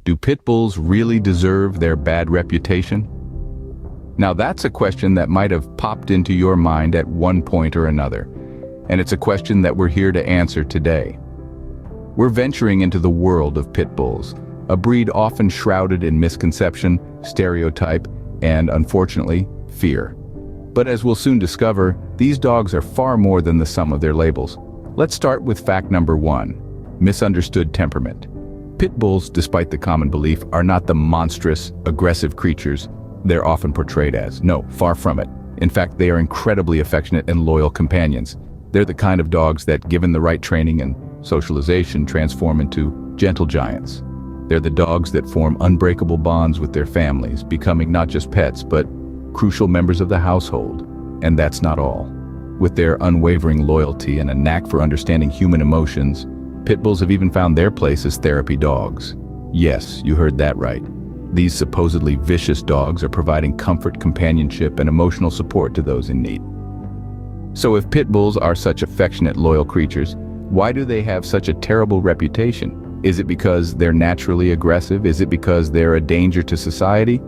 Do pit bulls really deserve their bad reputation? Now that's a question that might have popped into your mind at one point or another, and it's a question that we're here to answer today. We're venturing into the world of pit bulls, a breed often shrouded in misconception, stereotype, and, unfortunately, fear. But as we'll soon discover, these dogs are far more than the sum of their labels. Let's start with fact number 1, misunderstood temperament. Pit bulls, despite the common belief, are not the monstrous, aggressive creatures they're often portrayed as. No, far from it. In fact, they are incredibly affectionate and loyal companions. They're the kind of dogs that, given the right training and socialization, transform into gentle giants. They're the dogs that form unbreakable bonds with their families, becoming not just pets, but crucial members of the household. And that's not all. With their unwavering loyalty and a knack for understanding human emotions, pit bulls have even found their place as therapy dogs. Yes, you heard that right. These supposedly vicious dogs are providing comfort, companionship, and emotional support to those in need. So if pit bulls are such affectionate, loyal creatures, why do they have such a terrible reputation? Is it because they're naturally aggressive? Is it because they're a danger to society?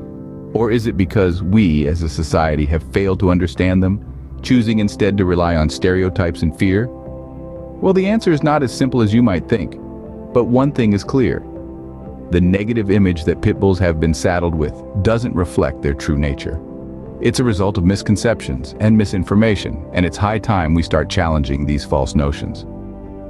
Or is it because we, as a society, have failed to understand them, choosing instead to rely on stereotypes and fear? Well, the answer is not as simple as you might think. But one thing is clear. The negative image that pit bulls have been saddled with doesn't reflect their true nature. It's a result of misconceptions and misinformation, and it's high time we start challenging these false notions.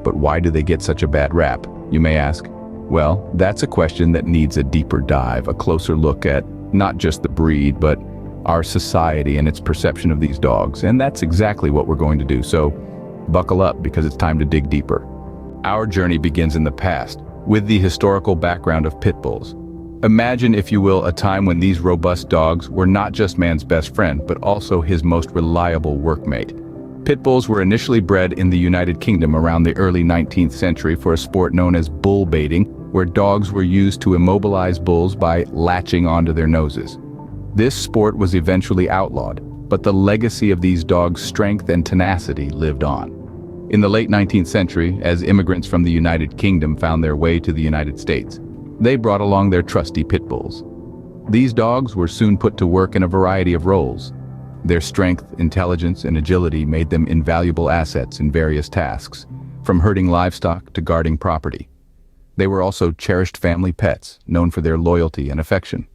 But why do they get such a bad rap, you may ask? Well, that's a question that needs a deeper dive, a closer look at not just the breed, but our society and its perception of these dogs, and that's exactly what we're going to do, so buckle up because it's time to dig deeper. Our journey begins in the past, with the historical background of pit bulls. Imagine, if you will, a time when these robust dogs were not just man's best friend, but also his most reliable workmate. Pit bulls were initially bred in the United Kingdom around the early 19th century for a sport known as bull baiting, where dogs were used to immobilize bulls by latching onto their noses. This sport was eventually outlawed, but the legacy of these dogs' strength and tenacity lived on. In the late 19th century, as immigrants from the United Kingdom found their way to the United States, they brought along their trusty pit bulls. These dogs were soon put to work in a variety of roles. Their strength, intelligence, and agility made them invaluable assets in various tasks, from herding livestock to guarding property. They were also cherished family pets, known for their loyalty and affection.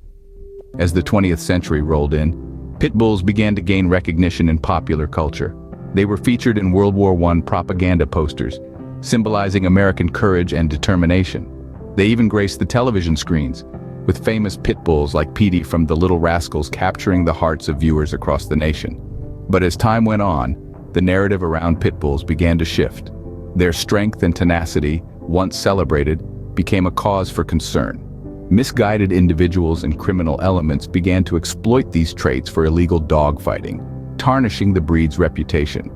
As the 20th century rolled in, pit bulls began to gain recognition in popular culture. They were featured in World War I propaganda posters, symbolizing American courage and determination. They even graced the television screens, with famous pit bulls like Petey from The Little Rascals capturing the hearts of viewers across the nation. But as time went on, the narrative around pit bulls began to shift. Their strength and tenacity, once celebrated, became a cause for concern. Misguided individuals and criminal elements began to exploit these traits for illegal dogfighting, tarnishing the breed's reputation.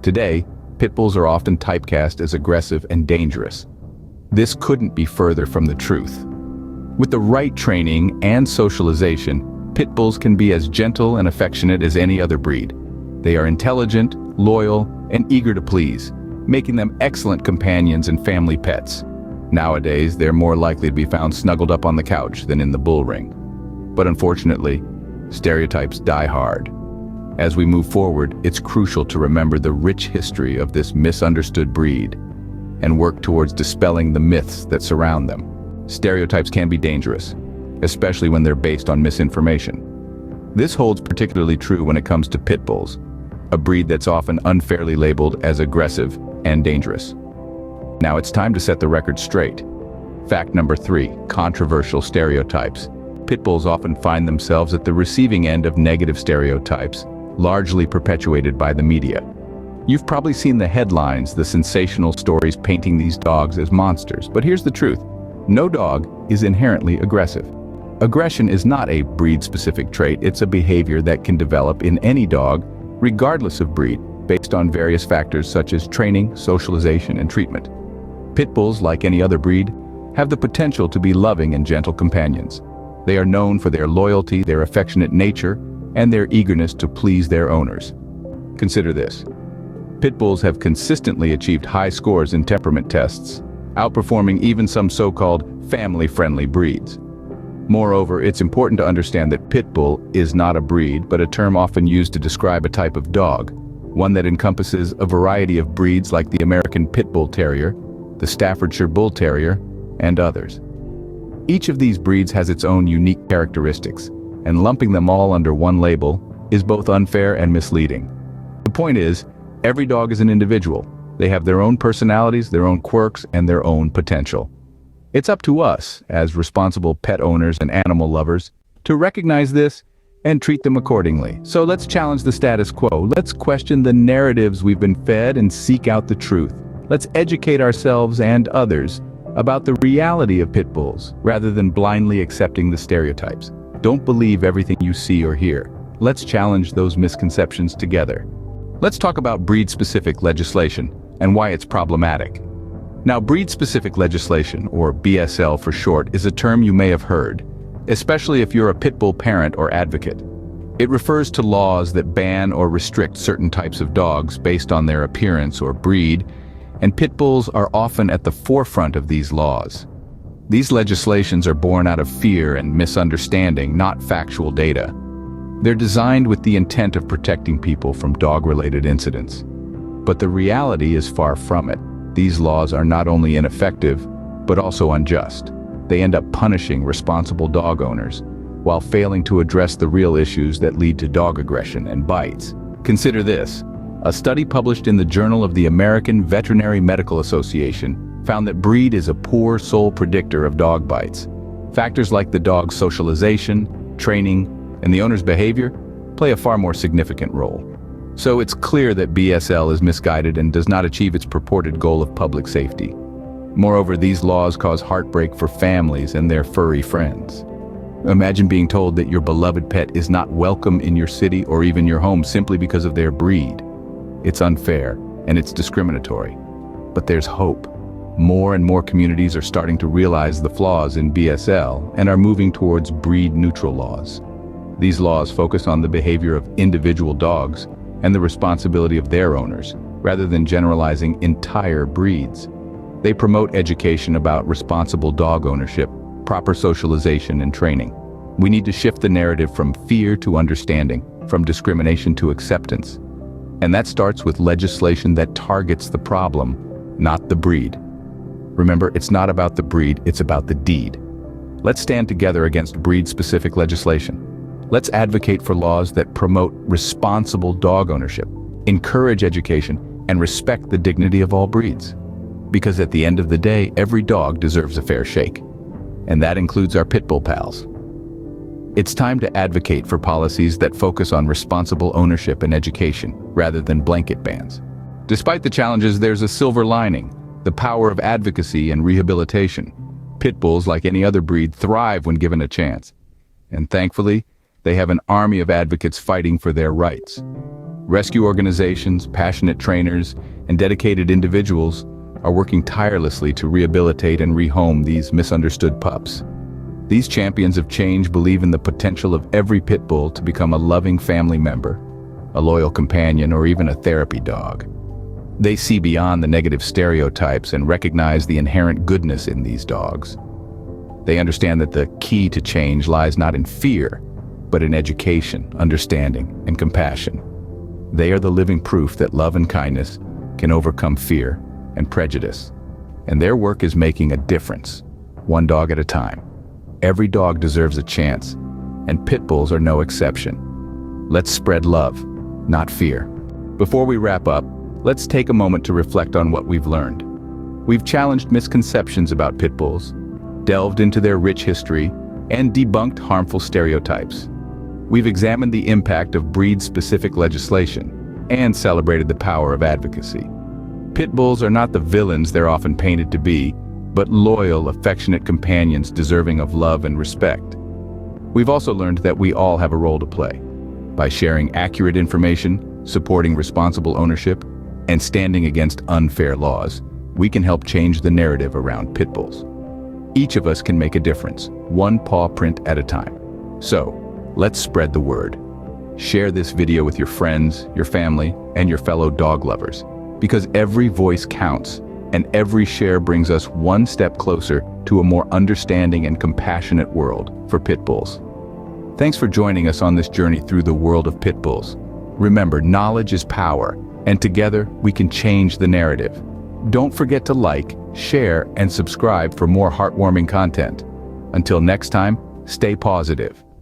Today, pit bulls are often typecast as aggressive and dangerous. This couldn't be further from the truth. With the right training and socialization, pit bulls can be as gentle and affectionate as any other breed. They are intelligent, loyal, and eager to please, making them excellent companions and family pets. Nowadays, they're more likely to be found snuggled up on the couch than in the bull ring. But unfortunately, stereotypes die hard. As we move forward, it's crucial to remember the rich history of this misunderstood breed and work towards dispelling the myths that surround them. Stereotypes can be dangerous, especially when they're based on misinformation. This holds particularly true when it comes to pit bulls, a breed that's often unfairly labeled as aggressive and dangerous. Now it's time to set the record straight. Fact number 3, controversial stereotypes. Pit bulls often find themselves at the receiving end of negative stereotypes, largely perpetuated by the media. You've probably seen the headlines, the sensational stories painting these dogs as monsters, but here's the truth. No dog is inherently aggressive. Aggression is not a breed-specific trait, it's a behavior that can develop in any dog, regardless of breed, based on various factors such as training, socialization, and treatment. Pit bulls, like any other breed, have the potential to be loving and gentle companions. They are known for their loyalty, their affectionate nature, and their eagerness to please their owners. Consider this. Pit bulls have consistently achieved high scores in temperament tests, outperforming even some so-called family-friendly breeds. Moreover, it's important to understand that PitBull is not a breed, but a term often used to describe a type of dog, one that encompasses a variety of breeds like the American Pit Bull Terrier, the Staffordshire Bull Terrier, and others. Each of these breeds has its own unique characteristics, and lumping them all under one label is both unfair and misleading. The point is, every dog is an individual. They have their own personalities, their own quirks, and their own potential. It's up to us, as responsible pet owners and animal lovers, to recognize this and treat them accordingly. So let's challenge the status quo. Let's question the narratives we've been fed and seek out the truth. Let's educate ourselves and others about the reality of pit bulls, rather than blindly accepting the stereotypes. Don't believe everything you see or hear. Let's challenge those misconceptions together. Let's talk about breed-specific legislation and why it's problematic. Now, breed-specific legislation, or BSL for short, is a term you may have heard, especially if you're a pit bull parent or advocate. It refers to laws that ban or restrict certain types of dogs based on their appearance or breed, and pit bulls are often at the forefront of these laws. These legislations are born out of fear and misunderstanding, not factual data. They're designed with the intent of protecting people from dog-related incidents. But the reality is far from it. These laws are not only ineffective, but also unjust. They end up punishing responsible dog owners, while failing to address the real issues that lead to dog aggression and bites. Consider this. A study published in the Journal of the American Veterinary Medical Association found that breed is a poor sole predictor of dog bites. Factors like the dog's socialization, training, and the owner's behavior play a far more significant role. So it's clear that BSL is misguided and does not achieve its purported goal of public safety. Moreover, these laws cause heartbreak for families and their furry friends. Imagine being told that your beloved pet is not welcome in your city or even your home simply because of their breed. It's unfair and it's discriminatory. But there's hope. More and more communities are starting to realize the flaws in BSL and are moving towards breed-neutral laws. These laws focus on the behavior of individual dogs and the responsibility of their owners, rather than generalizing entire breeds. They promote education about responsible dog ownership, proper socialization, and training. We need to shift the narrative from fear to understanding, from discrimination to acceptance. And that starts with legislation that targets the problem, not the breed. Remember, it's not about the breed, it's about the deed. Let's stand together against breed-specific legislation. Let's advocate for laws that promote responsible dog ownership, encourage education, and respect the dignity of all breeds. Because at the end of the day, every dog deserves a fair shake. And that includes our pit bull pals. It's time to advocate for policies that focus on responsible ownership and education, rather than blanket bans. Despite the challenges, there's a silver lining: the power of advocacy and rehabilitation. Pit bulls, like any other breed, thrive when given a chance. And thankfully, they have an army of advocates fighting for their rights. Rescue organizations, passionate trainers, and dedicated individuals are working tirelessly to rehabilitate and rehome these misunderstood pups. These champions of change believe in the potential of every pit bull to become a loving family member, a loyal companion, or even a therapy dog. They see beyond the negative stereotypes and recognize the inherent goodness in these dogs. They understand that the key to change lies not in fear, but in education, understanding, and compassion. They are the living proof that love and kindness can overcome fear and prejudice. And their work is making a difference, one dog at a time. Every dog deserves a chance, and pit bulls are no exception. Let's spread love, not fear. Before we wrap up, let's take a moment to reflect on what we've learned. We've challenged misconceptions about pit bulls, delved into their rich history, and debunked harmful stereotypes. We've examined the impact of breed-specific legislation and celebrated the power of advocacy. Pit bulls are not the villains they're often painted to be, but loyal, affectionate companions deserving of love and respect. We've also learned that we all have a role to play. By sharing accurate information, supporting responsible ownership, and standing against unfair laws, we can help change the narrative around pit bulls. Each of us can make a difference, one paw print at a time. So, let's spread the word. Share this video with your friends, your family, and your fellow dog lovers. Because every voice counts, and every share brings us one step closer to a more understanding and compassionate world for pit bulls. Thanks for joining us on this journey through the world of pit bulls. Remember, knowledge is power, and together we can change the narrative. Don't forget to like, share, and subscribe for more heartwarming content. Until next time, stay positive.